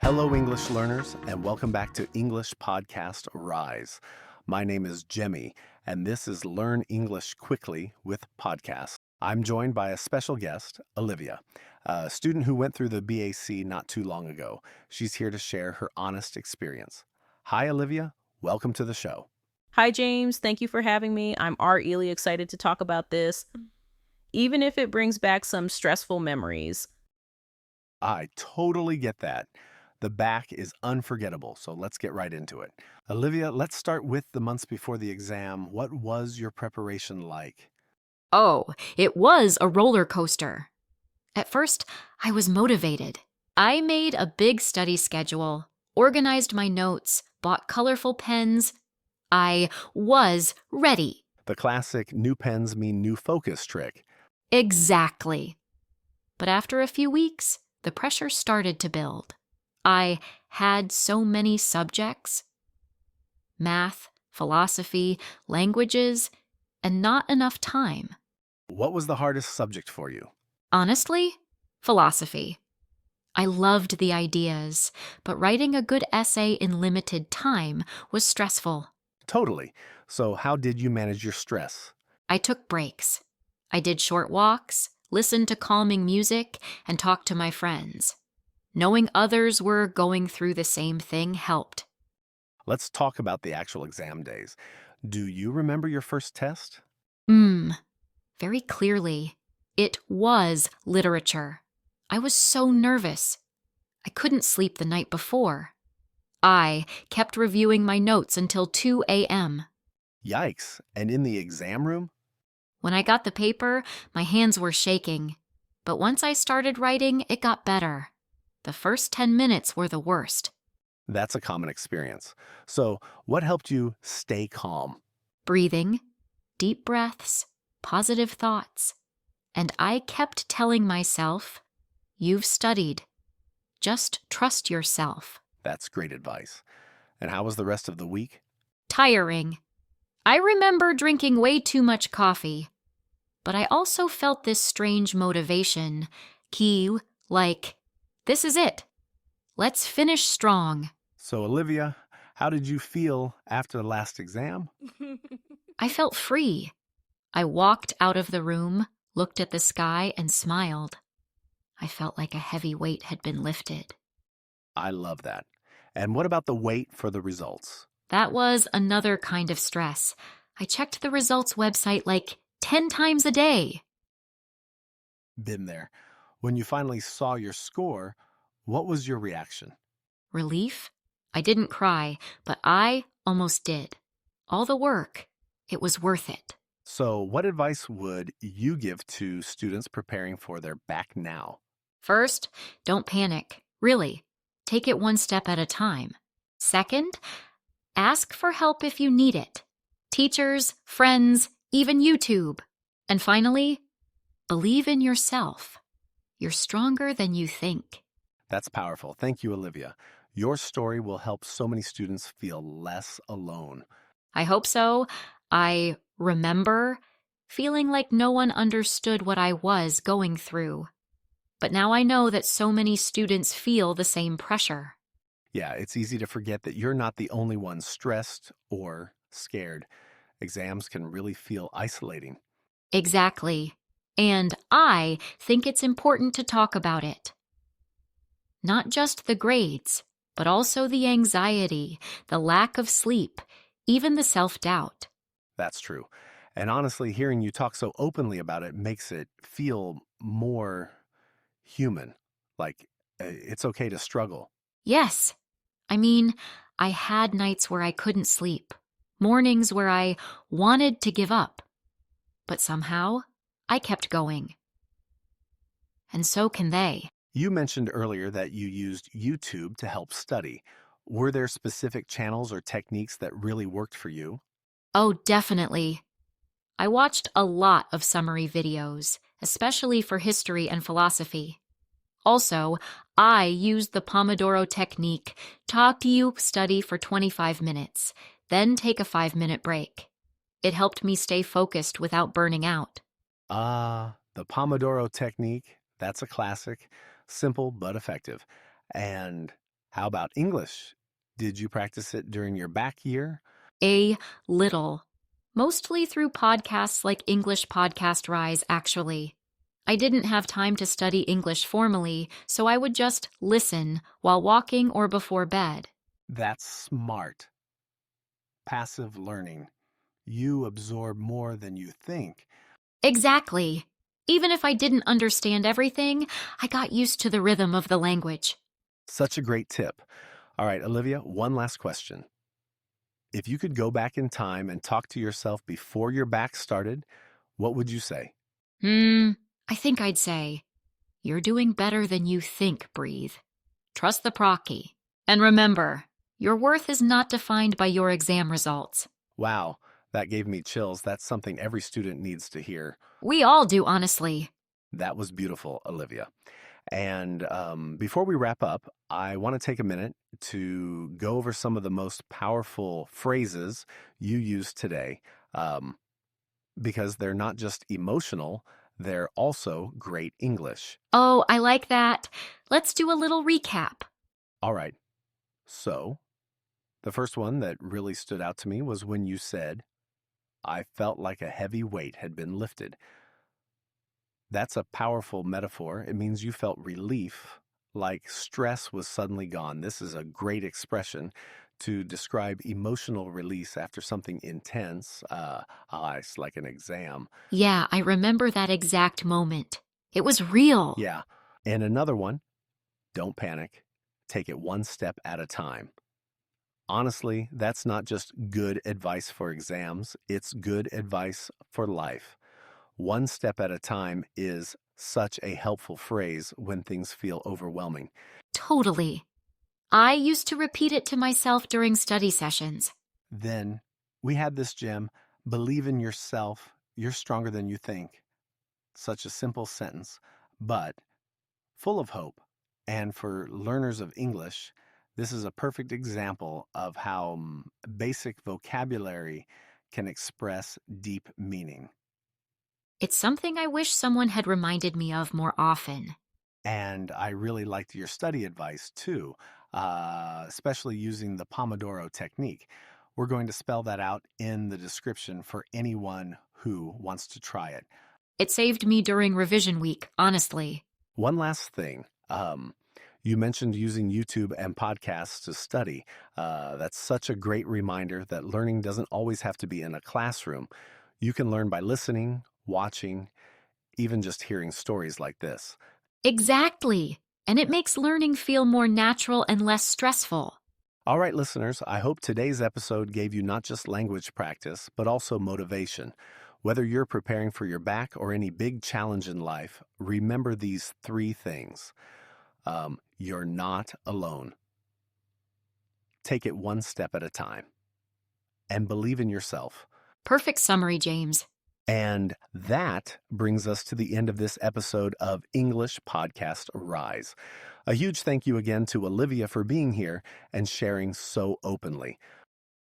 Hello, English learners, and welcome back to English Podcast Rise. My name is Jemmy, and this is Learn English Quickly with Podcast. I'm joined by a special guest, Olivia, a student who went through the BAC not too long ago. She's here to share her honest experience. Hi, Olivia. Welcome to the show. Hi, James. Thank you for having me. I'm really excited to talk about this, even if it brings back some stressful memories. I totally get that. The back is unforgettable, so let's get right into it. Olivia, let's start with the months before the exam. What was your preparation like? Oh, it was a roller coaster. At first, I was motivated. I made a big study schedule, organized my notes, bought colorful pens. I was ready. The classic new pens mean new focus trick. Exactly. But after a few weeks, the pressure started to build. I had so many subjects: math, philosophy, languages, and not enough time. What was the hardest subject for you? Honestly, philosophy. I loved the ideas, but writing a good essay in limited time was stressful. Totally. So how did you manage your stress? I took breaks. I did short walks, listened to calming music, and talked to my friends. Knowing others were going through the same thing helped. Let's talk about the actual exam days. Do you remember your first test? Very clearly. It was literature. I was so nervous. I couldn't sleep the night before. I kept reviewing my notes until 2 a.m. Yikes. And in the exam room? When I got the paper, my hands were shaking. But once I started writing, it got better. The first 10 minutes were the worst. That's a common experience. So what helped you stay calm? Breathing, deep breaths, positive thoughts. And I kept telling myself, "You've studied. Just trust yourself." That's great advice. And how was the rest of the week? Tiring. I remember drinking way too much coffee. But I also felt this strange motivation. Like, this is it. Let's finish strong. So, Olivia, how did you feel after the last exam? I felt free. I walked out of the room, looked at the sky, and smiled. I felt like a heavy weight had been lifted. I love that. And what about the wait for the results? That was another kind of stress. I checked the results website like 10 times a day. Been there. When you finally saw your score, what was your reaction? Relief? I didn't cry, but I almost did. All the work, it was worth it. So, what advice would you give to students preparing for their back now? First, don't panic. Really, take it one step at a time. Second, ask for help if you need it. Teachers, friends, even YouTube. And finally, believe in yourself. You're stronger than you think. That's powerful. Thank you, Olivia. Your story will help so many students feel less alone. I hope so. I remember feeling like no one understood what I was going through. But now I know that so many students feel the same pressure. Yeah, it's easy to forget that you're not the only one stressed or scared. Exams can really feel isolating. Exactly. And I think it's important to talk about it. Not just the grades, but also the anxiety, the lack of sleep, even the self-doubt. That's true. And honestly, hearing you talk so openly about it makes it feel more human. Like it's okay to struggle. Yes. I mean, I had nights where I couldn't sleep, mornings where I wanted to give up. But somehow, I kept going. And so can they. You mentioned earlier that you used YouTube to help study. Were there specific channels or techniques that really worked for you? Oh, definitely. I watched a lot of summary videos, especially for history and philosophy. Also, I used the Pomodoro technique. Talk to you, study for 25 minutes, then take a 5-minute break. It helped me stay focused without burning out. The Pomodoro technique. That's a classic. Simple but effective. And How about English? Did you practice it during your back year? A little. Mostly through podcasts like English Podcast Rise, actually. I didn't have time to study English formally, so I would just listen while walking or before bed. That's smart. Passive learning. You absorb more than you think. Exactly. Even if I didn't understand everything, I got used to the rhythm of the language. Such a great tip. All right, Olivia, one last question. If you could go back in time and talk to yourself before your back started, what would you say? I think I'd say, you're doing better than you think, breathe. Trust the procky. And remember, your worth is not defined by your exam results. Wow, that gave me chills. That's something every student needs to hear. We all do, honestly. That was beautiful, Olivia. And before we wrap up, I want to take a minute to go over some of the most powerful phrases you use today, because they're not just emotional, they're also great English. Oh, I like that. Let's do a little recap. All right. So, the first one that really stood out to me was when you said, I felt like a heavy weight had been lifted. That's a powerful metaphor. It means you felt relief, like stress was suddenly gone. This is a great expression to describe emotional release after something intense, it's like an exam. Yeah, I remember that exact moment. It was real. Yeah. And another one, don't panic. Take it one step at a time. Honestly, that's not just good advice for exams, it's good advice for life. One step at a time is such a helpful phrase when things feel overwhelming. Totally. I used to repeat it to myself during study sessions. Then we had this gem, believe in yourself, you're stronger than you think. Such a simple sentence, but full of hope. And for learners of English, this is a perfect example of how basic vocabulary can express deep meaning. It's something I wish someone had reminded me of more often. And I really liked your study advice too, especially using the Pomodoro technique. We're going to spell that out in the description for anyone who wants to try it. It saved me during revision week, honestly. One last thing. You mentioned using YouTube and podcasts to study. That's such a great reminder that learning doesn't always have to be in a classroom. You can learn by listening, watching, even just hearing stories like this. Exactly. And it makes learning feel more natural and less stressful. All right, listeners, I hope today's episode gave you not just language practice, but also motivation. Whether you're preparing for your back or any big challenge in life, remember these 3 things. You're not alone. Take it one step at a time. And believe in yourself. Perfect summary, James. And that brings us to the end of this episode of English Podcast Rise. A huge thank you again to Olivia for being here and sharing so openly.